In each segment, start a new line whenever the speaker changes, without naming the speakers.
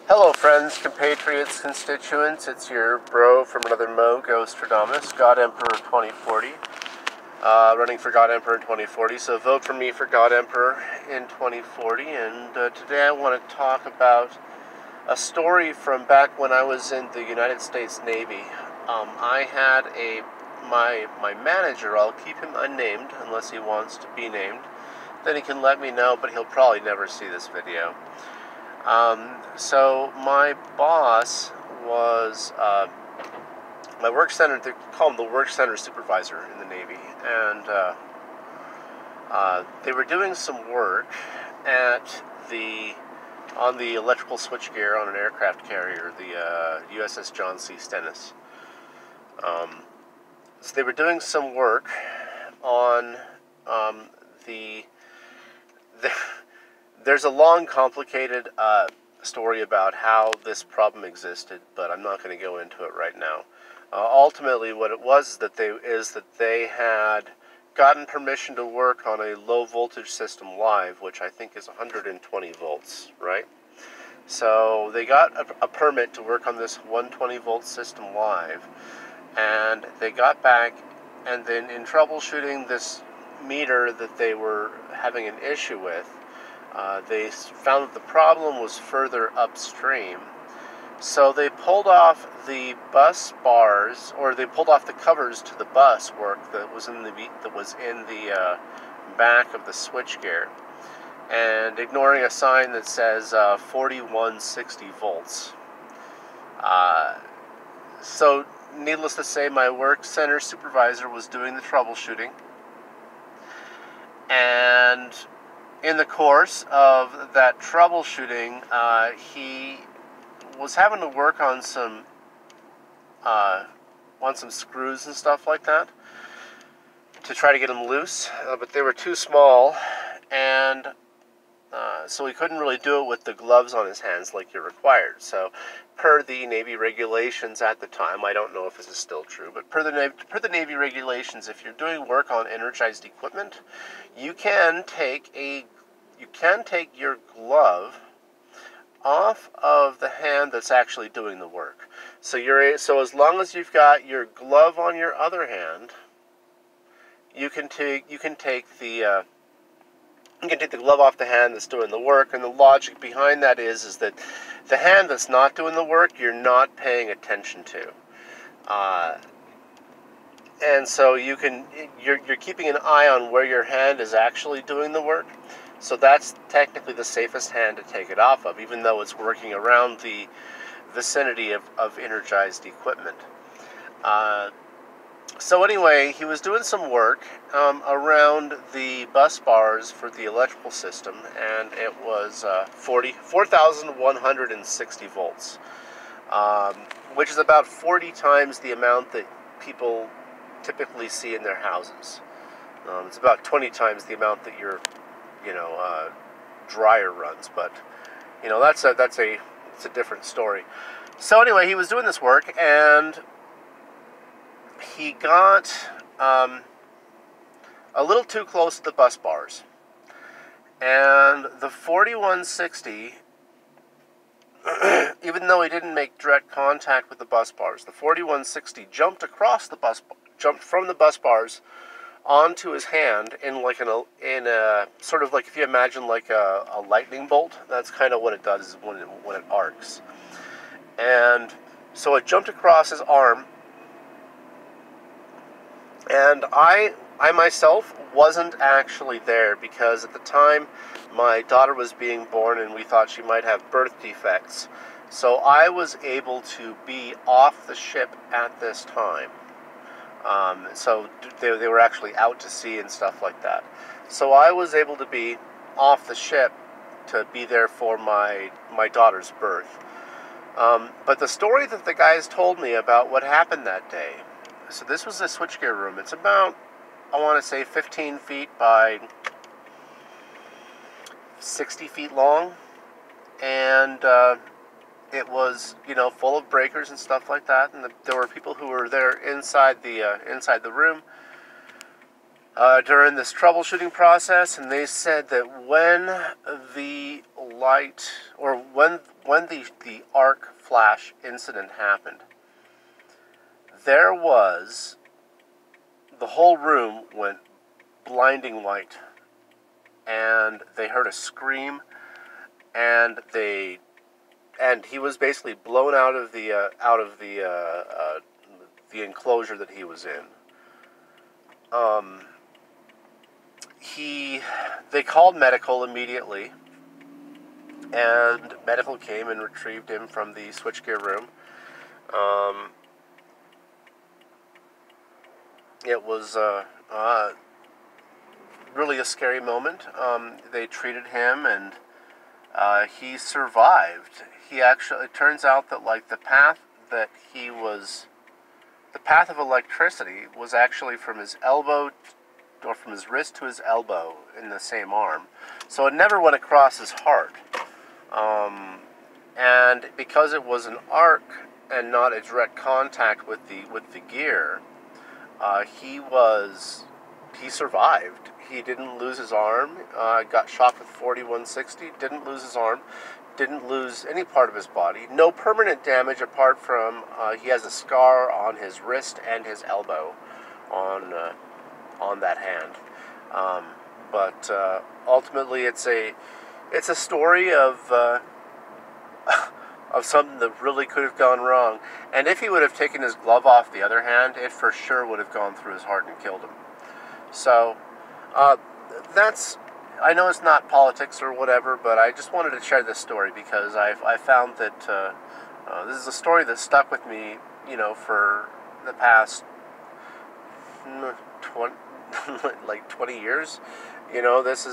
Hello friends, compatriots, constituents, it's your bro from another Mo, Ghostradamus, God Emperor 2040, running for God Emperor in 2040, so vote for me for God Emperor in 2040, and today I want to talk about a story from back when I was in the United States Navy. I had my manager, I'll keep him unnamed unless he wants to be named, then he can let me know, but he'll probably never see this video. So my boss was my work center. They call him the work center supervisor in the Navy, and they were doing some work on the electrical switchgear on an aircraft carrier, the USS John C. Stennis. So they were doing some work on the There's a long, complicated story about how this problem existed, but I'm not going to go into it right now. Ultimately, what it was is that they had gotten permission to work on a low voltage system live, which I think is 120 volts, right? So they got a permit to work on this 120 volt system live, and they got back, and then in troubleshooting this meter that they were having an issue with, they found that the problem was further upstream. So they pulled off the bus bars, or they pulled off the covers to the bus work that was in the back of the switchgear, and ignoring a sign that says 4160 volts. So needless to say, my work center supervisor was doing the troubleshooting, and in the course of that troubleshooting, he was having to work on some screws and stuff like that to try to get them loose, but they were too small, and so he couldn't really do it with the gloves on his hands like you're required. So per the Navy regulations at the time, I don't know if this is still true, but per the Navy regulations, if you're doing work on energized equipment, you can take your glove off of the hand that's actually doing the work. So as long as you've got your glove on your other hand, you can take the glove off the hand that's doing the work, and the logic behind that is that the hand that's not doing the work, you're not paying attention to. And so you're keeping an eye on where your hand is actually doing the work. So that's technically the safest hand to take it off of, even though it's working around the vicinity of energized equipment. So anyway, he was doing some work around the bus bars for the electrical system, and it was 4,160 volts, which is about 40 times the amount that people typically see in their houses. It's about 20 times the amount that your dryer runs, but it's a different story. So anyway, he was doing this work, and he got a little too close to the bus bars, and the 4160, even though he didn't make direct contact with the bus bars, the 4160 jumped from the bus bars onto his hand in a sort of like, if you imagine like a lightning bolt, that's kind of what it does when it arcs. And so it jumped across his arm, and I myself wasn't actually there, because at the time my daughter was being born and we thought she might have birth defects. So I was able to be off the ship at this time. So they were actually out to sea and stuff like that. So I was able to be off the ship to be there for my daughter's birth. But the story that the guys told me about what happened that day, so this was a switchgear room. It's about, I want to say, 15 feet by 60 feet long, and it was, full of breakers and stuff like that, and there were people who were there inside the room during this troubleshooting process, and they said that when the light, or when the arc flash incident happened, there was, the whole room went blinding white, and they heard a scream, and he was basically blown out of the enclosure that he was in. They called medical immediately, and medical came and retrieved him from the switchgear room. It was really a scary moment. They treated him, and he survived. It turns out that like the path of electricity was actually from his elbow, or from his wrist to his elbow in the same arm. So it never went across his heart. And because it was an arc and not a direct contact with the gear, he survived. He didn't lose his arm. Got shot with 4160. Didn't lose his arm. Didn't lose any part of his body. No permanent damage apart from he has a scar on his wrist and his elbow on that hand. But ultimately, it's a story of something that really could have gone wrong. And if he would have taken his glove off the other hand, it for sure would have gone through his heart and killed him. So I know it's not politics or whatever, but I just wanted to share this story because I found that this is a story that stuck with me, for the past 20 years. This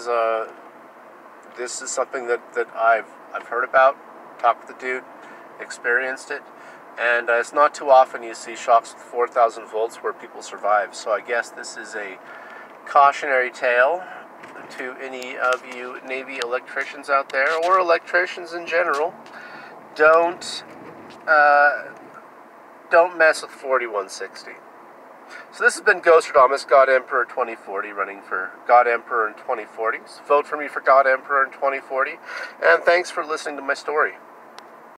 is something that I've heard about, talked with the dude, experienced it, and it's not too often you see shocks with 4,000 volts where people survive. So I guess this is a cautionary tale to any of you Navy electricians out there, or electricians in general. Don't mess with 4160. So this has been Ghoststradamus, God Emperor 2040, running for God Emperor in 2040. So vote for me for God Emperor in 2040, and thanks for listening to my story.